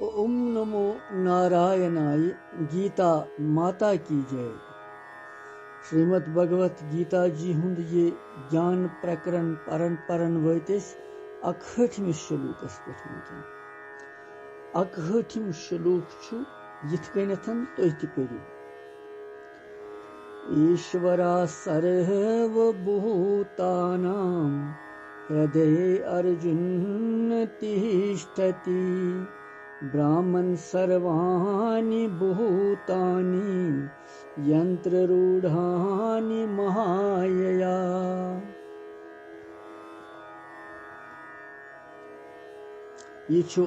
ओम नमो नारायणाय। गीता माता की जय। श्रीमद् भगवत गीता जी हुंद ये ज्ञान प्रकरण परन वतिस 61 श्लोकस पे वुनकन। 61 श्लोक छु यिथ कनेथन तुह ति पढ़ियो। ईश्वरा सर्वभूतानां हृदये अर्जुन तिष्ठति। ब्राह्मण सर्वाणि भूतानि यंत्ररूढ़ानि महायया। ये छु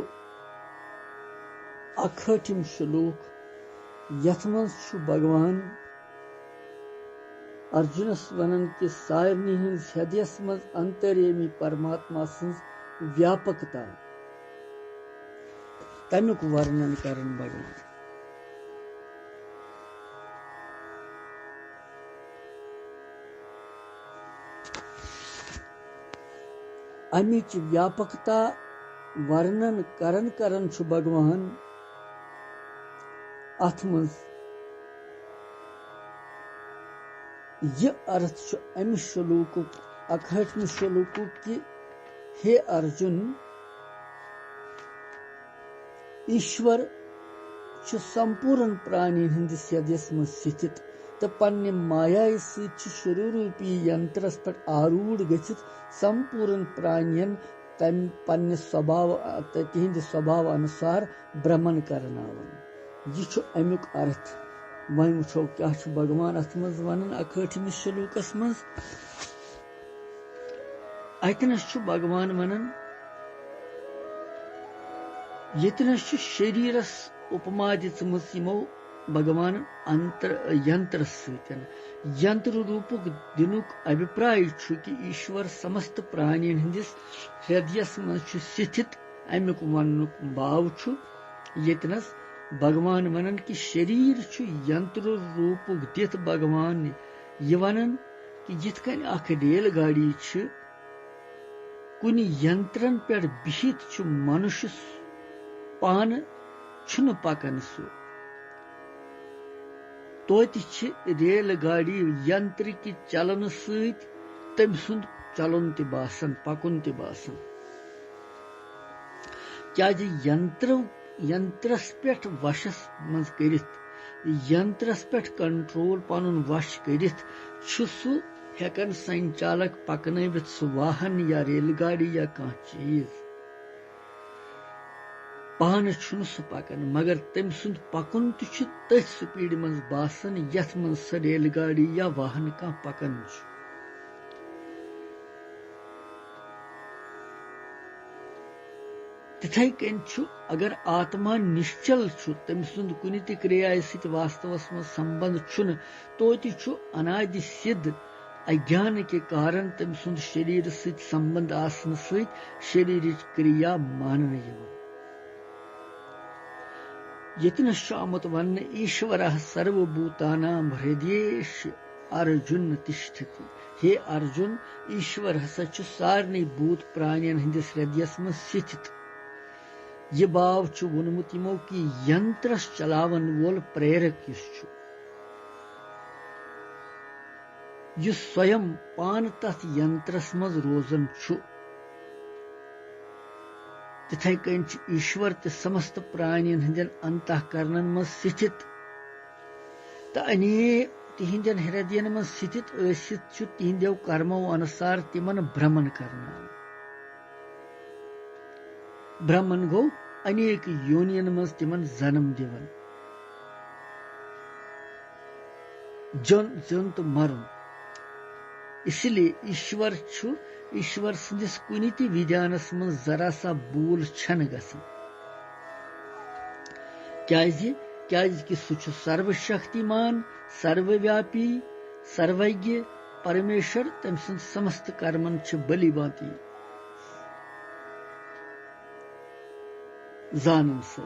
61 श्लोक। यथ मज छु भगवान अर्जुनस वनन कि सारनी हिंद हृदयस मज अंतर्यामी परमात्मा सन्स व्यापकता तमुक वर्णन करन भगवान। अमिच व्यापकता वर्णन करन छु भगवान अथ मज यह अर्थ छु अमि श्लोक 61 श्लोक कि हे अर्जुन, ईश्वर छु संपूर्ण प्राणी हिंदिस हृदयस मज स्थित तो पन्ने माया शरीर रूपी यंत्रस पे आरूढ़ गछित संपूर्ण प्राणियन तम पन्ने स्वभाव तिहिंद स्वभाव अनुसार भ्रमण करनावन। यह छु अमुक अर्थ। वह वो क्या भगवान अथ मज वन 61 श्लोकस मज अतनस भगवान वनन यतनस शरीरस उपमा दिमस यमो भगवान अंतर यंत्र सतन। यंत्र रूपक दिनुक अभिप्राय छु कि ईश्वर समस्त प्राणियन हिंदिस हृदयस मज स्थित। अमुक वनुक भाव छु यतनस भगवान वनन कि शरीर छु यंत्र रूपक दित भगवान ये वनन कि जिथ कन अख रेलगाड़ी छु कुनि यंत्रन पे बिहित छु मनुष्य पान छुन पकन सु तोति छ रेलगाड़ी यंत्र की चलन सत तम सुंद चलन ते बासन पकुन ते बासन। क्या यंत्रस पे वशस मज करित यंत्रस पे कंट्रोल पनुन वश करित छु सु हेकन संचालक पकनवित सु वाहन या रेलगाड़ी या कह चीज पान छुन सु पकन मगर तम सुंद पकुन तथ स्पीड मज बासन यथ मज स रेलगाड़ी या वाहन कह पकन छु। तिथै कन छु अगर आत्मा निश्चल छु तम सुंद कुनि ति क्रिया सत वास्तवस मज संबंध छुन तोति छु अनादि सिद्ध अज्ञान के कारण तम सुंद शरीर सत संबंध आसन सत शरीर क्रिया मानन यवन। यतनश्च आमुत वन ईश्वर सर्वभूतानां हृदयेश अर्जुन तिष्ठति। हे अर्जुन, ईश्वर हसा छु सारनी भूत प्राणियन हिंदिस हृदयस मज स्थित। यह भाव छु वोनमुत यमो कि यंत्रस चलावन वोल प्रेरक युस छु युस स्वयं पान तथ यंत्रस मज रोजन छु। तिथै कन ईश्वर ते समस्त प्राणियन हिंदन अंतःकरणन मज स्थित तो अने तिहिंदन हृदयन मज स्थित ऐसित छु तिहिंदेव कर्मों अनुसार तिमन भ्रमण करना। भ्रमण गो अनेक योनियन मज तिमन जन्म दिवन जन तो मरुन। इसलिए ईश्वर छु ईश्वर सिंदिस कुनि ति विधानस मज जरा सा भूल छन गसन। क्याज कि सु छु सर्वशक्तिमान सर्वव्यापी सर्वज्ञ परमेश्वर तम सुन समस्त कर्मन छु बलि बाती जानन से।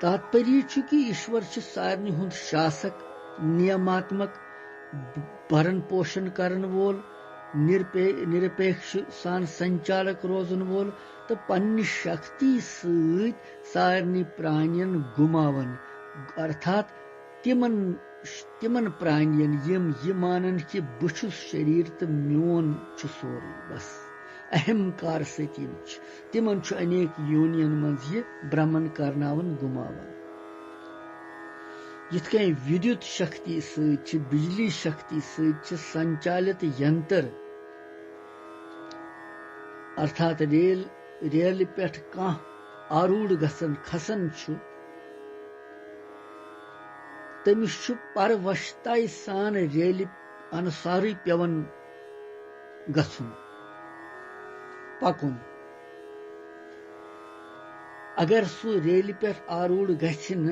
तात्पर्य छु कि ईश्वर छु सारनी हुंद शासक नियमात्मक भरण पोषण करन वोल निरपेक्ष सान संचालक रोजन वोल तो पन्नी शक्ति सहित सारनी प्राणियन गुमावन अर्थात तिमन प्राणियन यम ये मानन कि बुछुस शरीर तो म्योन छु सोरे बस अहंकार सती तिमन छु अनेक योनियन मज ये भ्रमण करनावन गुमावन यिथ कहीं विद्युत शक्ति सहित बिजली शक्ति सहित संचालित यंत्र अर्थात रेल पेट कह आरूढ़ गसन खसन छु तमिस छु परवशताई सान रेल अनुसारी पेवन गसुन पकुन अगर सु रेल पेट आरूढ़ गछन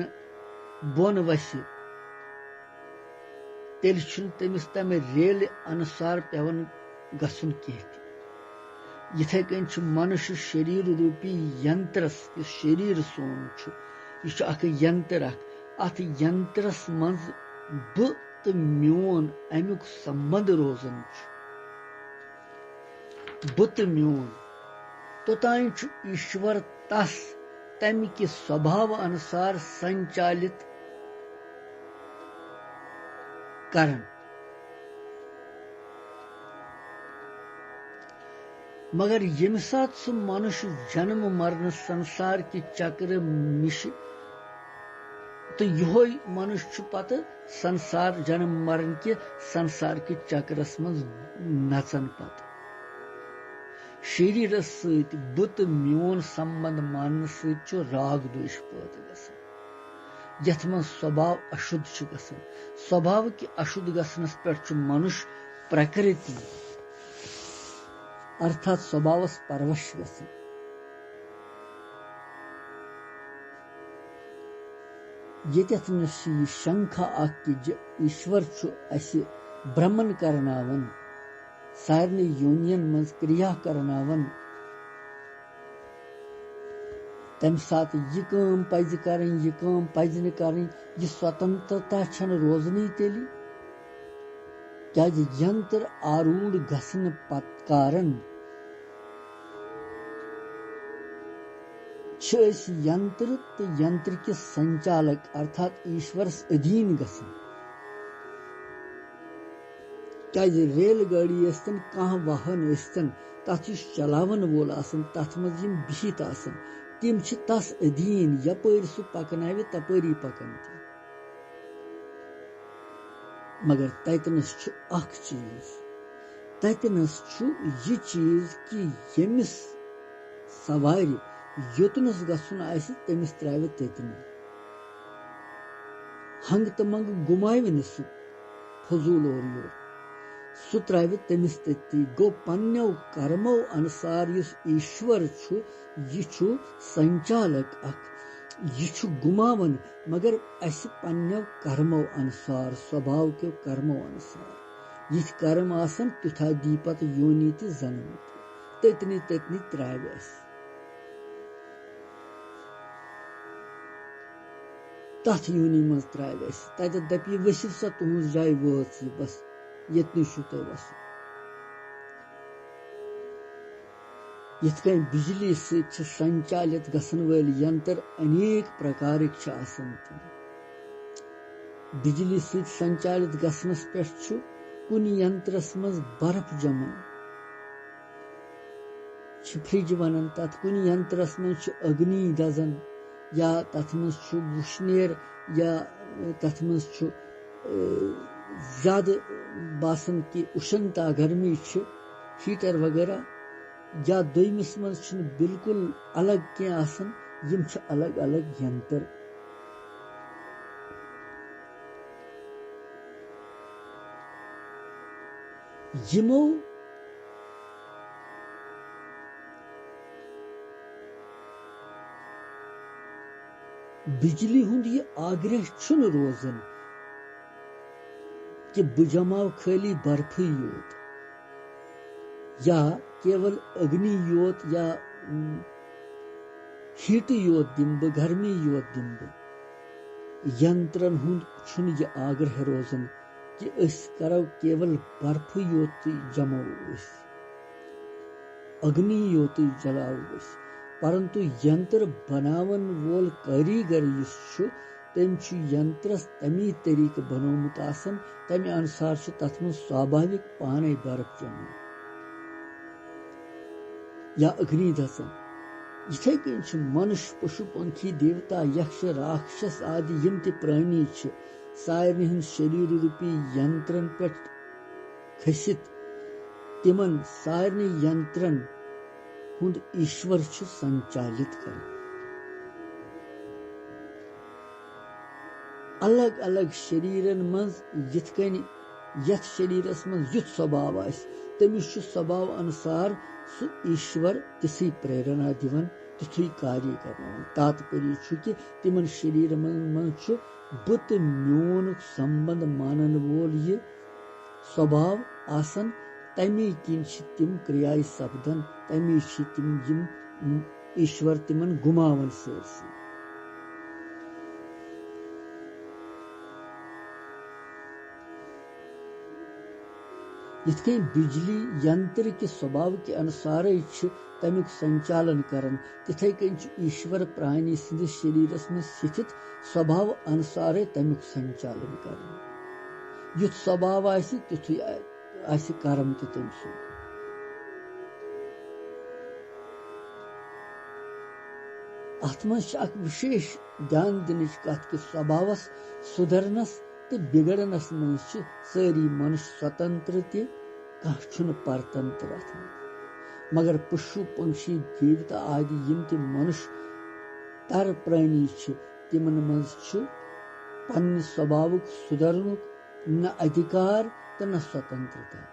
बोन वसि तेल छुन तमिस तमे रेल अनुसार पेवन गसुन कह यथे कन मनुष्य शरीर रूपी यंत्रस शरीर सोन यह यंत्र अत यंत्रस मज ब तो मोन अमुक संबंध रोजन ब तो मोन तोतान ईश्वर तस तमि के स्वभाव अनुसार संचालित करन मगर यम सात सु मनुष्य जन्म मरण संसार के चक्र निश तो यो मनुष्य पत संसार जन्म मरण के संसार के चक्रस मज नचन पत शरीर सत बुत मोन संबंध मान सत राग द्वेष पैद गसन यथ मन स्वभाव अशुद्ध गसन स्वभाव के अशुद्ध गसनस पे मनुष्य प्रकृति अर्थात स्वभावस परवश गसन यतथ शंका ईश्वर भ्रमण करनावन सारने यूनियन मज क्रिया करनावन तम सात यह काम पज करें यह काम पज न करें यह स्वतंत्रता छन रोजनी तेली क्या यंत्र आरूढ़ गसन कारण यंत्र तो यंत्र के संचालक अर्थात ईश्वर अधीन गसन क्या रेलगाड़ी यस्तन कह वाहन यस्तन तथ चलावन वोल आसन तथ मज बिहित आसन तिम तस अधीन यपर सु पकनावे तपरी पकन मगर ततनस अख चीज ततनस यह चीज कि यमिस सवार योतनस गसन आसि तमिस त्रावे ततन हंग तो मंग गुमावे न सु फजूल और योर सु त्रावे तमिस तती गो पन्यो कर्मो अनुसार युस ईश्वर यह संचालक अख यह गुमावन मगर अस पन्यो कर्मो अनुसार स्वभाव के कर्मो अनुसार यह कर्म आसन तुथा दीपत योनि ते जन्म ततनी त्रावे अस तथ यूनि मज त्रावे तत दपि वसिव सा तुहज जाय वाच बस यतन तुह वस यथ कन बिजली सत संचालित गसन वल यंत्र अनेक प्रकार बिजली सत संचालित गसनस पे कुन यंत्रस मज बर्फ जमान फ्रिज वनान तथ कुन यंत्रस मज अग्नि दजन या तथ मज वुशनेर या तथ मज ज्यादा बासन की उष्णता गर्मी हीटर वगैरह या दोयमिस मज बिल्कुल अलग क्या आसन यम अलग अलग यंत्र यमो बिजली हुंद यह आग्रह छुन रोजन कि बह जमाव खाली बर्फ योत या केवल अग्नि योत या हीट योत दिम बह गर्मी योत दिम बह यंत्रन हुंद छुन यह आग्रह रोजन कि करो केवल बर्फ योत जमो अग्नि योत जलाओ परंतु यंत्र बनावन वोल कारीगर तम यंत्रस तमी तरीक बनोमुत तमे अनुसार तथ मं स्वाभाविक पाने बर्फ जमान या अग्नि दसन इथे कन मनुष्य पशु पंखी देवता यक्ष राक्षस आदि यम ते प्राणी सारे हंद शरीर रूपी यंत्रन पे खसित तिमन सारे यंत्रन हुंद ईश्वर संचालित कर अलग अलग शरीरन मज यथ शरीरस मज युथ स्वभाव तमिस स्वभाव अनुसार सु ईश्वर तिसी प्रेरणा दिवन तिथु कार्य करना तात्पर्य कि तिमन शरीर मज बुत म्योन संबंध मानन वोल ये स्वभाव आसन तमी किन तिम क्रिया सपदन तमी तिम ईश्वर तिमन गुमावन सरसी इतकन बिजली यंत्र के स्वभाव के अनुसार तमुक संचालन करन तिथे कन ईश्वर प्राणी सिंध शरीरस में स्थित स्वभाव अनुसार तमुक संचालन करन युथ स्वभाव आसि तिथु आसि कर्म ते तम सुंद अथ मं विशेष ध्यान दिन कथ कि स्वभावस सुधरनस तो बिगड़नस मज सारी मनुष्य स्वतंत्र तुन परतंत्र अथ मगर पशु पंक्षी देवता आदि यम ते मनुष्य तर प्राणी तिमन मज पन्ने स्वभाव सुधरनुक न अधिकार तो न स्वतंत्रता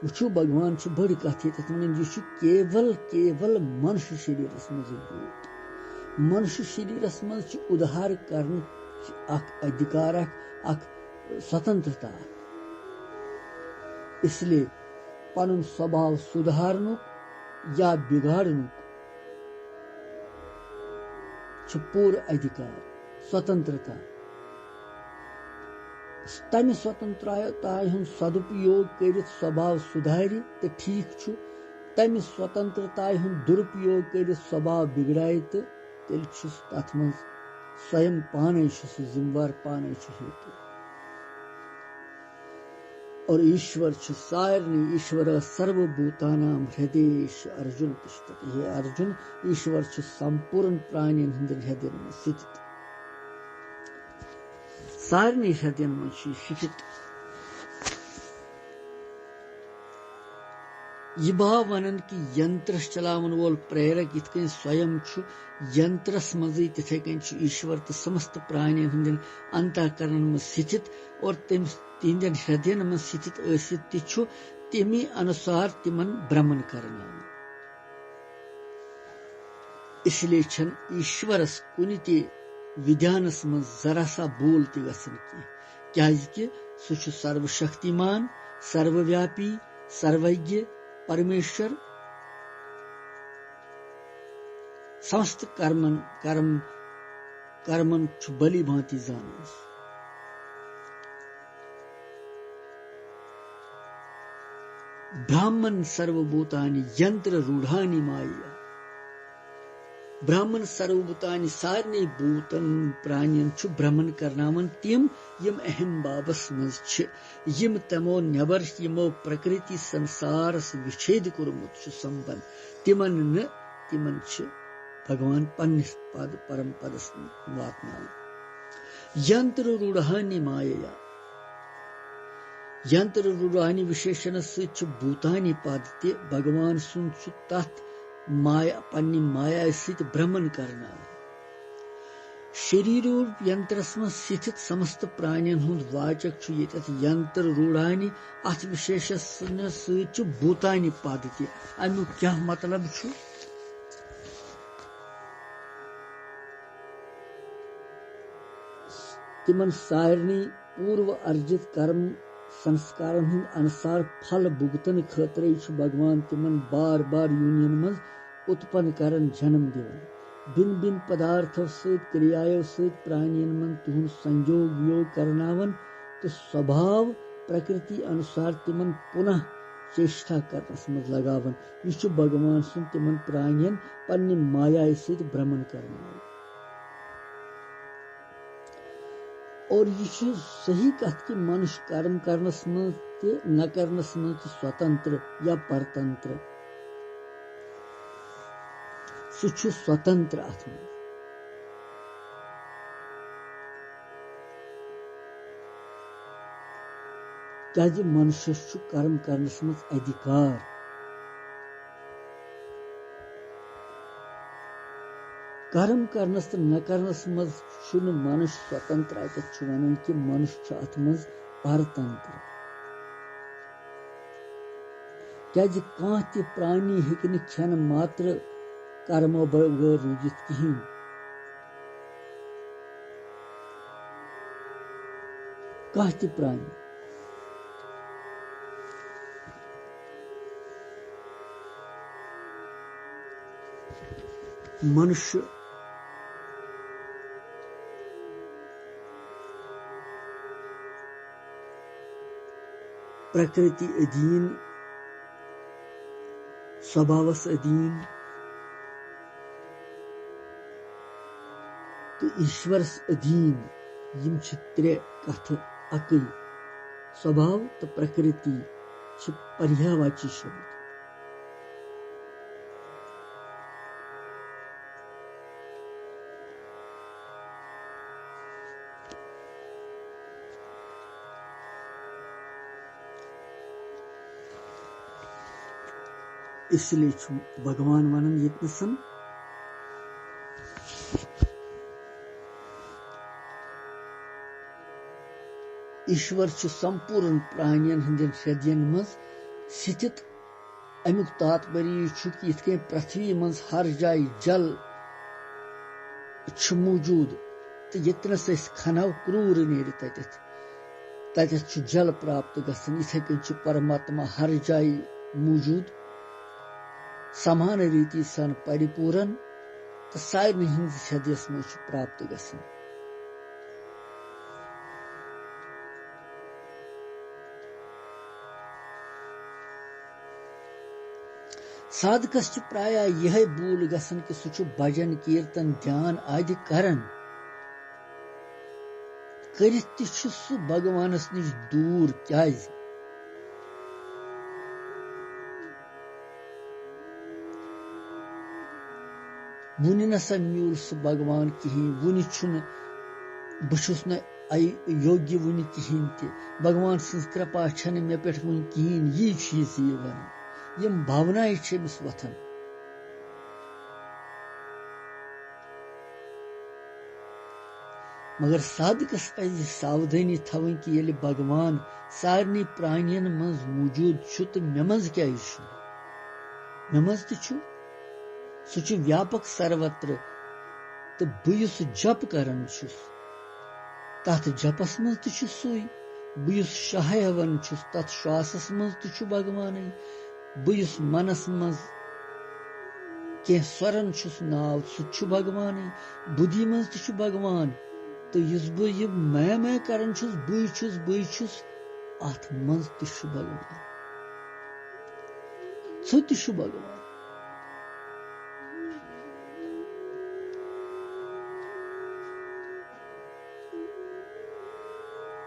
वो भगवान बड़ कथ केवल केवल मनुष्य शरीरस मज मनुष्य शरीरस मज उद्धार करने अधिकार स्वतंत्रता इसलिए पन स्वभाव सुधारनु या बिगाड़नु पूर्ण अधिकार स्वतंत्रता तमि स्वतंत्रता सदुपयोग कर स्वभाव सुधारि तो ठीक तमि स्वतंत्रता दुरुपयोग कर स्वभाव बिगड़ाए तो तेल तथ मं स्वयं पाने जिम्मेवार पाने हेतु और ईश्वर सारनी ईश्वर सर्वभूतानाम हृदय अर्जुन तिष्ठति हे अर्जुन ईश्वर संपूर्ण प्राणियन हृदय में स्थित सारनी हृदय में स्थित यह भाव वनन कि यंत्र चलावन वोल प्रेरक इत स्वयं यंत्रस मज तिथे कन ईश्वर तो समस्त प्राणियन हंदन अंतःकरण में स्थित और तिहंदन हृदयन में स्थित तमी अनुसार तिमन भ्रमण करना इसलिए छन ईश्वरस कुन ते विधानस में जरा सा बोल ते गसन क्या सु सर्वशक्तिमान सर्वव्यापी सर्वज्ञ परमेश्वर समस्त कर्मन भली भांति जानस ब्राह्मण सर्वभूतानि यंत्र रूढ़ानि माया ब्राह्मण सर्वभूतानि सारे भूतन प्राणियन भ्रमण करनावन तिम यम अहम बाबस मज यम तमो नबर यमो प्रकृति संसारस विच्छेद कोरमुत संबंध तिमन न तिमन भगवान पन्निस पद परम पदस वात्मान यंत्र रूढ़ानि माया यंत्र रूढ़ानि विशेषण सच भूतानि पादते भगवान सुन तथ माया पन्नी माया सहित भ्रमण करना शरीर यंत्रस में स्थित समस्त प्राणियन हुंद वाचक यंत्र रूढ़ानि अथ विशेष सच भूतानि पादते अमुक क्या मतलब तिमन सारनी पूर्व अर्जित कर्म संस्कारन हंद अनुसार फल भुगतन खतर भगवान तिमन बार बार यूनियन मज उत्पन्न करन जन्म दिवन भिन्न भिन्न पदार्थों सहित क्रियाओं सहित प्राणियन मन तुहन संयोग योग करनावन तो स्वभाव प्रकृति अनुसार तिमन पुनः चेष्टा करनस मज लगावन यह भगवान सुन तिमन प्राणियन पन्नि माया सहित भ्रमण करना और यह सही कथ कि मनुष्य कर्म करनस मज न करनस मज स्वतंत्र या परतंत्र सह स्वतंत्र अथ मज क्या मनुष्य कर्म करनस मज अधिकार कर्म करनस तो न करनस मज मनुष्य स्वतंत्र अत वन कि मनुष्य अत मज परतंत्र क्या कह ति प्राणी हेक न खेन मात्र कर्मो बगैर रूजित कहीं कह ति प्राणी मनुष्य प्रकृति अधीन स्वभावस अधीन तो ईश्वर अधीन यम त्रे कथ अकई स्वभाव तो प्रकृति पर्यावाची शब्द इसलिए भगवान वनन यतनसन ईश्वर संपूर्ण प्राणियन हंदन हृदयन मज स्थित अमुक तात्पर्य यथ पृथ्वी मज हर जाय जल मौजूद तो यतनस खनो क्रूर नेर तथ जल प्राप्त गसन इथे कन परमात्मा हर जाय मौजूद समान रीति सन परिपूर्ण तो सारे हंदिस हृदयस मज प्राप्त गसन साधकस प्राय यह भूल गसन कि सह भजन कीर्तन ध्यान आदि करन करित सह भगवानस निश दूर क्या वुनि नसा म्यूल सह भगवान कहीं वुनि बहुस न योग्य वुनि कहीं ते भगवान सज कृपा छन मे पे वुन कहीं यी चीज वन यम भावना अमिस वथन मगर साधकस पज सावधानी थवन कि ये भगवान सारे प्राणियन मज मौजूद तो मे मज क्या मे मज सह व्यापक सर्वत्र तो बुस जप करन तथ जपस मज तुई बुस शाह हवन तथ श्वासस मज तु भगवान बुस मनस मज कह स्वरन नाव सह भगवान बुद्धि मज तु भगवान तो इस बह मैं करन बुस अथ मज तु भगवान सह तु भगवान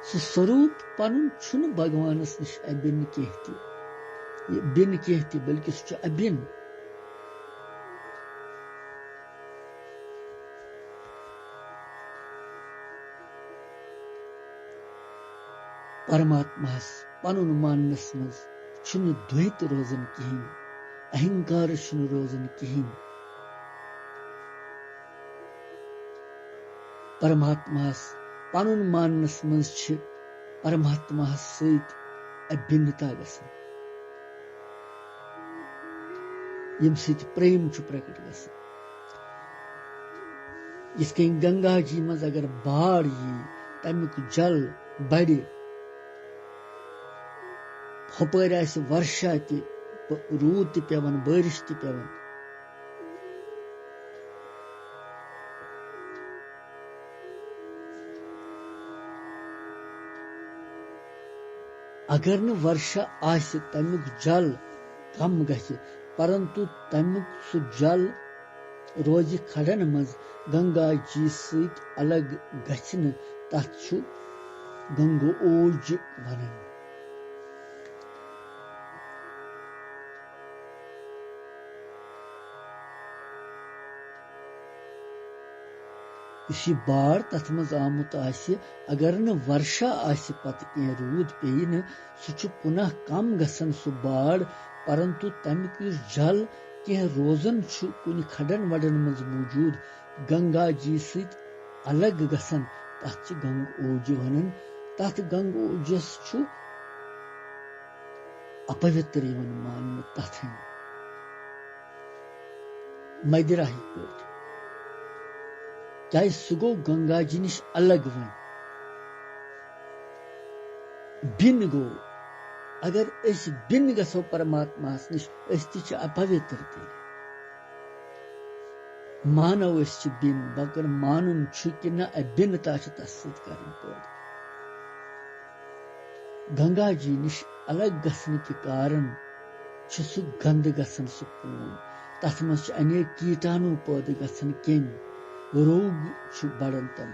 स्वरूप पन भगवानस निश अबिन कह बल्कि सह अबिन परमात्मा पन मानस मज द्वैत रोजन कहीं अहंकार रोजन कहीं परमात्मा पन मानस मज परमात्मा सहित अभिन्नता गसन यम सहित प्रेम प्रकट गसन इस गंगा जी मज अगर बाढ़ यी तमुक जल बढ़ हपर वर्षा रूद पेवन बारिश पेवन अगर न वर्षा आसि तमिक जल कम गछि परंतु तमिक सु जल रोज खड़न मज गंगा जी सत अलग गछन तथ छु गंगोज वनन। इसी बाढ़ तथ मज आमुत आसि अगर न वर्षा आसि पत कह रूद पे न सु पुनः कम गसन सु बाढ़ परंतु तमिक जल कह रोजन कुन खडन वडन मज मौजूद गंगा जी सत अलग गसन तथ गंगोज वनन। तथ गंगोजस अपवित्र मान तथ मदिरा पे क्या सह गो गंगा जी नश अलग वन बिन गो अगर बिन गो परमात्मा नश अपवित्र तेल मानो बिन मगर मानुन कि न बिनता तस सत गंगा जी नश अलग गसन के कारण सह गंद गसन सह कून तथ मज अनेक कीटाणु पैदा गसन केम रोग बढ़न तम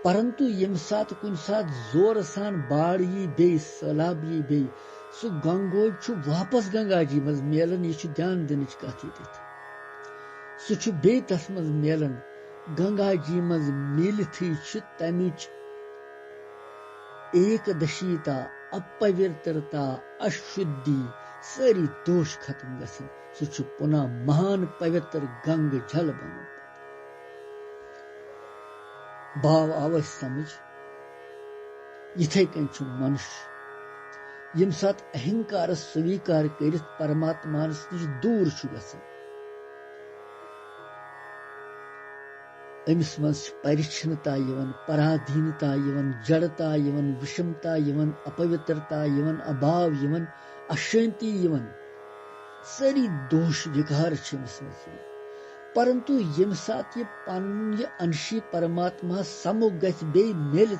परंतु यम सात कुन सात जोर सान बाढ़ यी बे सैलाब यी बे सह गंगोज वापस गंगा जी मज मेलन। यह ध्यान दिन कथ सह बे तथ मज मेलन गंगा जी मज मिलथी तमिच एकदशीता अपवित्रता अशुद्धि सारी दोष खत्म गसन सह पुनः महान पवित्र गंग जल बन। भाव आव समझ इथे कन मनुष्य यम सात अहंकार स्वीकार कर परमात्मा नश दूर गसन अमिस मज परिच्छनता पराधीनता जड़ता विषमता अपवित्रता अभाव अशांति सारी दोष विकार अमिस मज परंतु यम सात यह पन अंशी परमात्मा समुख गि बे मेल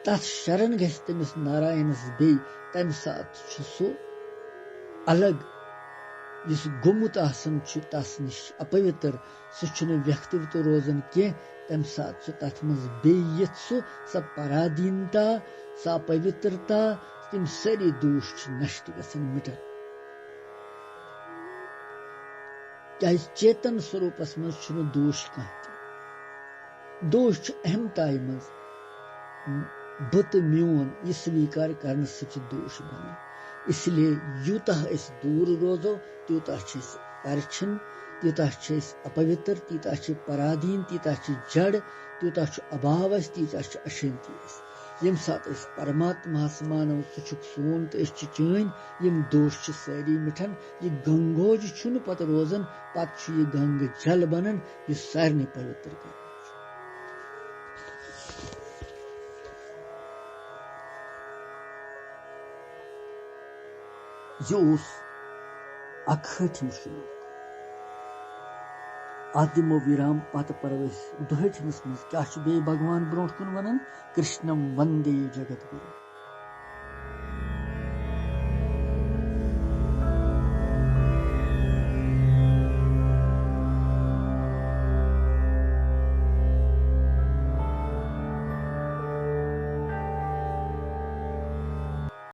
तथ शरण गि तमिस नारायणस बे तम सात सो अलग इस गोमुत आसन तस नश अपवित्र सह व्यक्तित्व रोजन कह तम सात तथ मज बे स पराधीनता स अपवित्रता तम सारी दोष नष्ट गसन मिटन क्या चेतन स्वरूपस मज दोष कह दोष अहमताई मज बत म्योन यह स्वीकार करने से दोष बन। इसलिए यूता दूर रोजो त्यूता परछन तीता अपवित्र तीता पराधीन तीता जड़ त्यूता अभाव तीता अशांति यम सात परमात्मा मानो सह सोन तो चैन यम दोष सारी मिठन यह गंगोज पत रोजन पत यह गंग जल बनन यह सारे पवित्र कर यह अखम श्लोक अत दिमो विराम पत पर्व दुहठमस मज क्या भगवान ब्रोट कुन वन कृष्णम वंदे जगत गुरु।